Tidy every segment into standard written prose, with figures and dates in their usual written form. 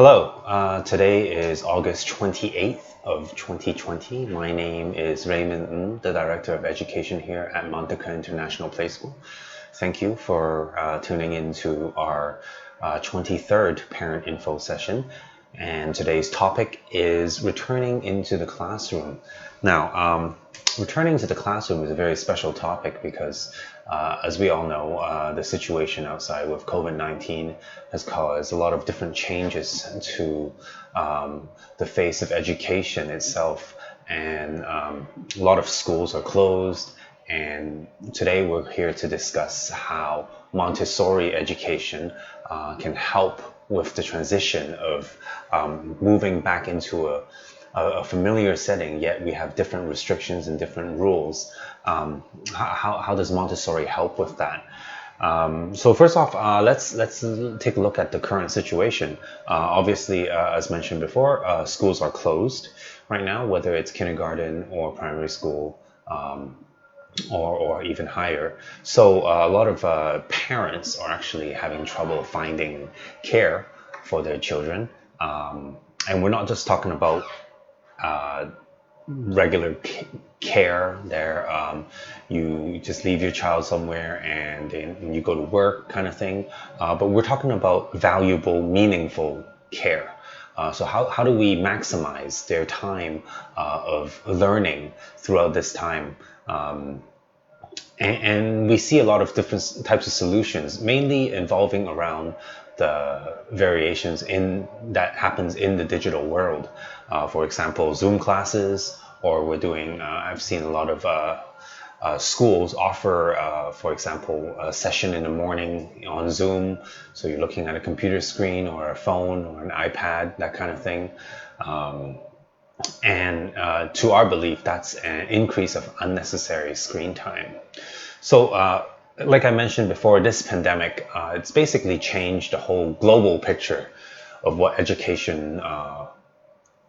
Hello, today is August 28th of 2020. My name is Raymond Ng, the Director of Education here at Monteca International Play School. Thank you for tuning in to our 23rd Parent Info session. And today's topic is returning into the classroom. Now, returning to the classroom is a very special topic because as we all know, the situation outside with COVID-19 has caused a lot of different changes to the face of education itself, and a lot of schools are closed. And today we're here to discuss how Montessori education can help with the transition of moving back into a familiar setting, yet we have different restrictions and different rules. How does Montessori help with that? So first off, let's take a look at the current situation. Obviously, as mentioned before, schools are closed right now, whether it's kindergarten or primary school, or even higher. So a lot of parents are actually having trouble finding care for their children. And we're not just talking about regular care there, you just leave your child somewhere and then you go to work kind of thing, but we're talking about valuable, meaningful care. So how do we maximize their time of learning throughout this time? And we see a lot of different types of solutions, mainly involving around the variations that happens in the digital world. For example, Zoom classes, or we're doing, I've seen a lot of schools offer, for example, a session in the morning on Zoom. So you're looking at a computer screen or a phone or an iPad, that kind of thing. And to our belief, that's an increase of unnecessary screen time. So like I mentioned before, this pandemic, it's basically changed the whole global picture of what education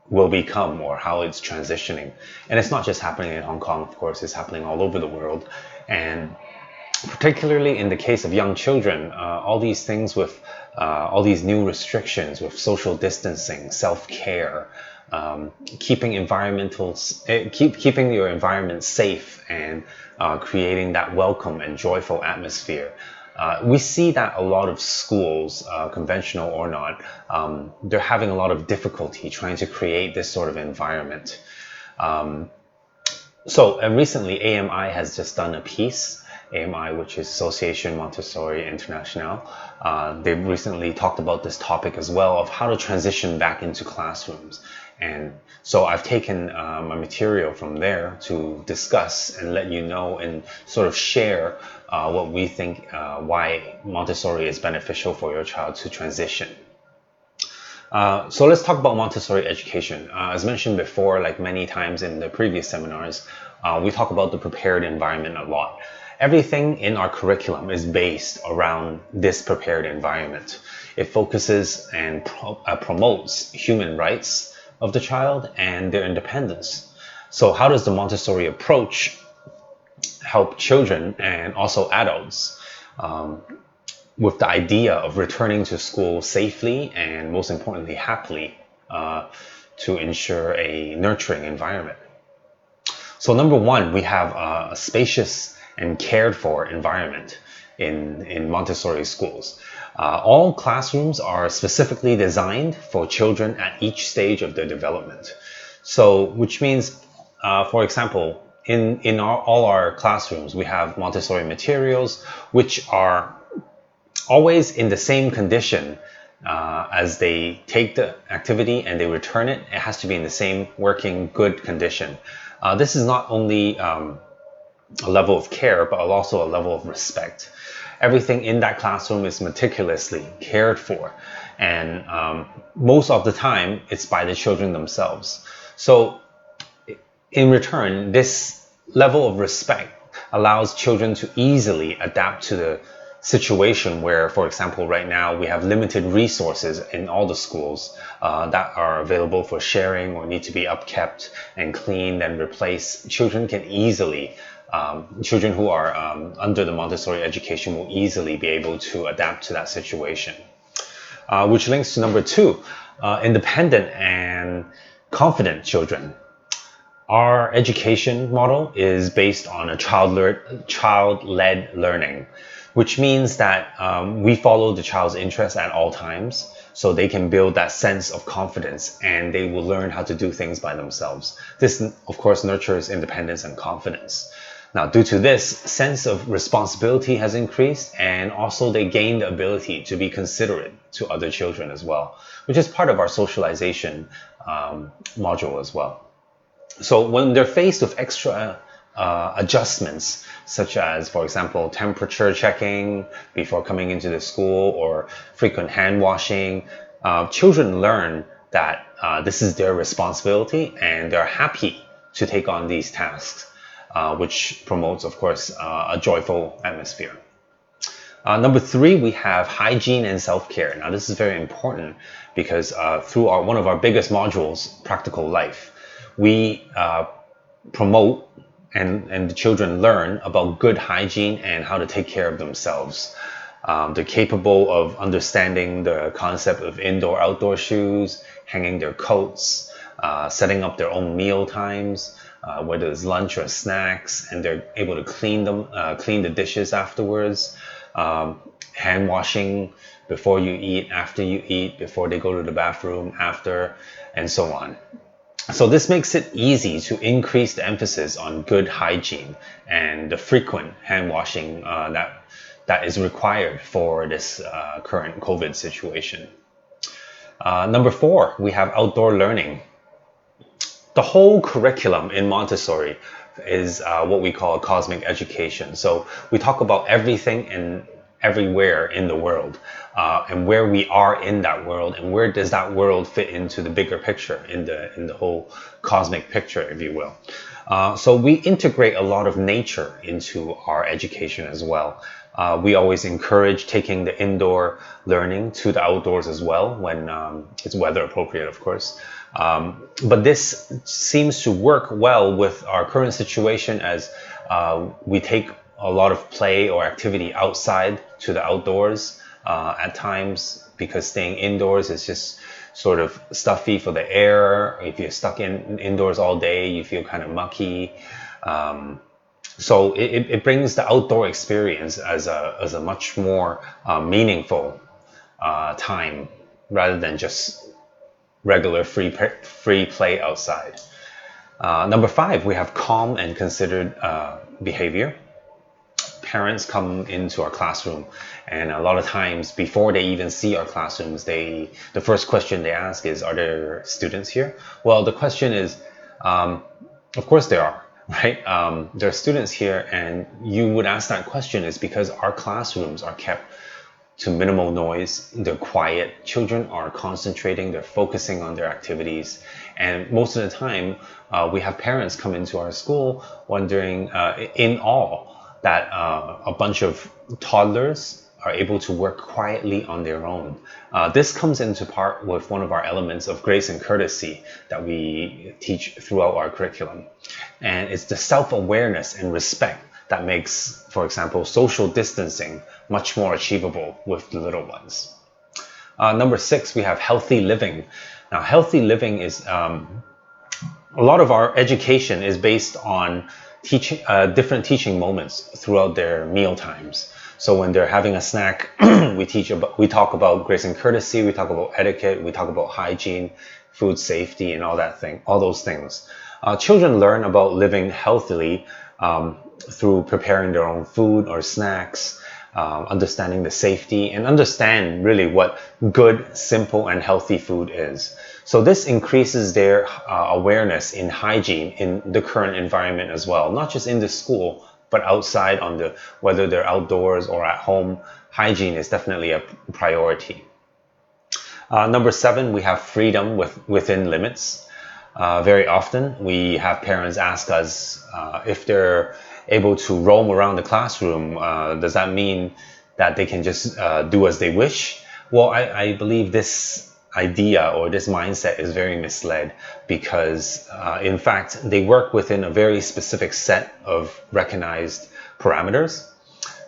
will become, or how it's transitioning. And it's not just happening in Hong Kong, of course, it's happening all over the world. And particularly in the case of young children, all these things with all these new restrictions with social distancing, self-care, keeping your environment safe, and creating that welcome and joyful atmosphere. We see that a lot of schools, conventional or not, they're having a lot of difficulty trying to create this sort of environment. So recently AMI has just done a piece, AMI, which is Association Montessori Internationale. They've recently talked about this topic as well, of how to transition back into classrooms. And so I've taken my material from there to discuss and let you know and sort of share what we think, why Montessori is beneficial for your child to transition. So let's talk about Montessori education. As mentioned before, like many times in the previous seminars, we talk about the prepared environment a lot. Everything in our curriculum is based around this prepared environment. It focuses and promotes human rights of the child and their independence. So how does the Montessori approach help children and also adults with the idea of returning to school safely and, most importantly, happily, to ensure a nurturing environment? So number one, we have a spacious and cared for environment in Montessori schools. All classrooms are specifically designed for children at each stage of their development. So, which means, for example, in all our classrooms, we have Montessori materials, which are always in the same condition as they take the activity and they return it. It has to be in the same working, good condition. This is not only a level of care, but also a level of respect. Everything in that classroom is meticulously cared for, and most of the time it's by the children themselves. So in return, this level of respect allows children to easily adapt to the situation where, for example, right now we have limited resources in all the schools that are available for sharing or need to be upkept and cleaned and replaced. Children can easily children who are under the Montessori education will easily be able to adapt to that situation. Which links to number two. independent and confident children. Our education model is based on a child-led learning, which means that we follow the child's interests at all times, so they can build that sense of confidence and they will learn how to do things by themselves. This, of course, nurtures independence and confidence. Now, due to this, sense of responsibility has increased, and also they gain the ability to be considerate to other children as well, which is part of our socialization module as well. So when they're faced with extra adjustments, such as, for example, temperature checking before coming into the school or frequent hand washing, children learn that this is their responsibility and they're happy to take on these tasks, which promotes, of course, a joyful atmosphere. Number 3, we have hygiene and self-care. Now, this is very important because through one of our biggest modules, practical life, we promote and the children learn about good hygiene and how to take care of themselves. They're capable of understanding the concept of indoor-outdoor shoes, hanging their coats, setting up their own meal times, whether it's lunch or snacks, and they're able to clean the dishes afterwards, hand washing before you eat, after you eat, before they go to the bathroom, after, and so on. So this makes it easy to increase the emphasis on good hygiene and the frequent hand washing that is required for this current COVID situation. Number 4, we have outdoor learning. The whole curriculum in Montessori is what we call cosmic education. So we talk about everything and everywhere in the world, and where we are in that world, and where does that world fit into the bigger picture, in the whole cosmic picture, if you will. So we integrate a lot of nature into our education as well. We always encourage taking the indoor learning to the outdoors as well, when it's weather appropriate, of course. But this seems to work well with our current situation, as we take a lot of play or activity outside to the outdoors at times, because staying indoors is just sort of stuffy for the air. If you're stuck indoors all day, you feel kind of mucky. So it brings the outdoor experience as a much more meaningful time, rather than just regular free play outside. Number 5, we have calm and considered behavior. Parents come into our classroom, and a lot of times before they even see our classrooms, the first question they ask is, are there students here? Well, the question is, of course there are, right? There are students here, and you would ask that question is because our classrooms are kept to minimal noise, they're quiet, children are concentrating, they're focusing on their activities, and most of the time we have parents come into our school wondering in awe that a bunch of toddlers are able to work quietly on their own. This comes into part with one of our elements of grace and courtesy that we teach throughout our curriculum. And it's the self-awareness and respect that makes, for example, social distancing much more achievable with the little ones. Number 6, we have healthy living. Now, healthy living is, a lot of our education is based on different teaching moments throughout their meal times. So when they're having a snack, we talk about grace and courtesy, we talk about etiquette, we talk about hygiene, food safety, and all those things. Children learn about living healthily through preparing their own food or snacks, understanding the safety, and understand really what good, simple, and healthy food is. So this increases their awareness in hygiene in the current environment as well, not just in the school, but outside whether they're outdoors or at home. Hygiene is definitely a priority. Number 7, we have freedom within limits. Very often we have parents ask us if they're able to roam around the classroom, does that mean that they can just do as they wish? Well, I believe this idea or this mindset is very misled, because in fact they work within a very specific set of recognized parameters.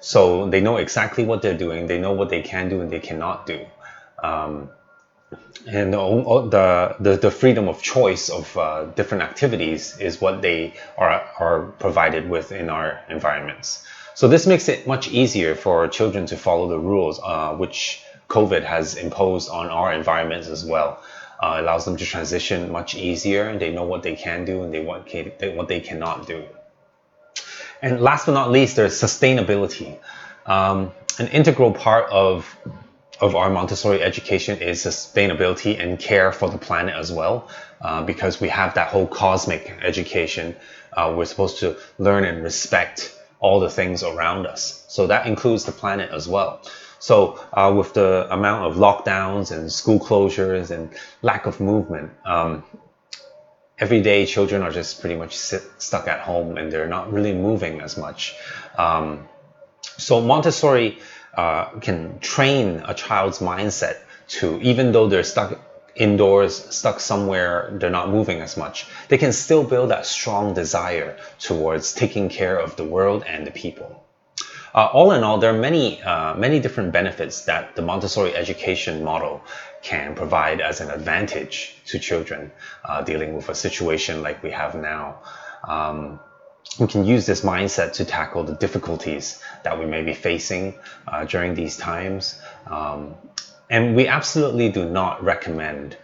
So they know exactly what they're doing, they know what they can do and they cannot do. And the freedom of choice of different activities is what they are provided with in our environments. So this makes it much easier for children to follow the rules which COVID has imposed on our environments as well. Allows them to transition much easier. They know what they can do and what they cannot do. And last but not least, there's sustainability. An integral part of our Montessori education is sustainability and care for the planet as well, because we have that whole cosmic education. We're supposed to learn and respect all the things around us. So that includes the planet as well. So with the amount of lockdowns and school closures and lack of movement, every day children are just pretty much stuck at home and they're not really moving as much. So Montessori can train a child's mindset to, even though they're stuck indoors, stuck somewhere, they're not moving as much, they can still build that strong desire towards taking care of the world and the people. All in all, there are many different benefits that the Montessori education model can provide as an advantage to children dealing with a situation like we have now. We can use this mindset to tackle the difficulties that we may be facing during these times. And we absolutely do not recommend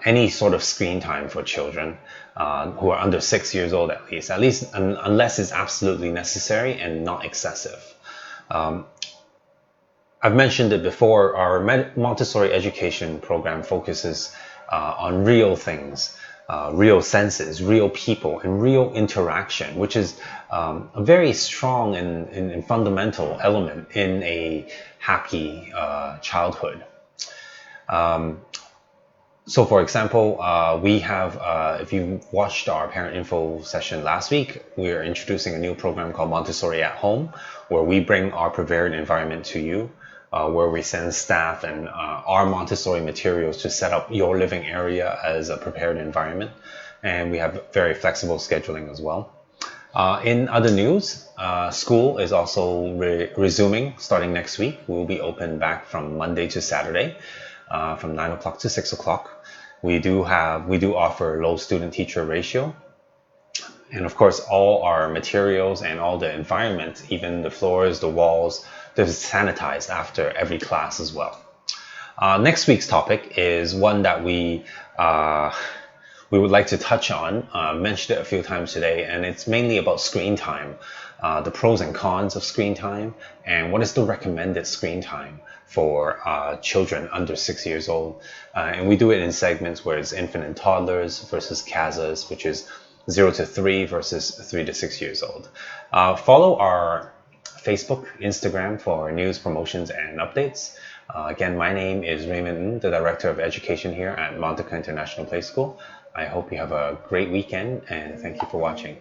any sort of screen time for children who are under 6 years old, at least unless it's absolutely necessary and not excessive. I've mentioned it before, our Montessori education program focuses on real things, real senses, real people, and real interaction, which is a very strong and fundamental element in a happy childhood. So for example, we have, if you watched our parent info session last week, we're introducing a new program called Montessori at Home, where we bring our prepared environment to you, where we send staff and our Montessori materials to set up your living area as a prepared environment. And we have very flexible scheduling as well. In other news, school is also resuming starting next week. We'll be open back from Monday to Saturday, from 9 o'clock to 6 o'clock. We do offer low student-teacher ratio. And of course, all our materials and all the environment, even the floors, the walls, they're sanitized after every class as well. Next week's topic is one that we would like to touch on. Mentioned it a few times today, and it's mainly about screen time, the pros and cons of screen time, and what is the recommended screen time for children under 6 years old. And we do it in segments where it's infant and toddlers versus CASAs, which is 0 to 3 versus 3 to 6 years old. Follow our Facebook, Instagram for news, promotions, and updates. Again, my name is Raymond Ng, the Director of Education here at Monteca International Play School. I hope you have a great weekend, and thank you for watching.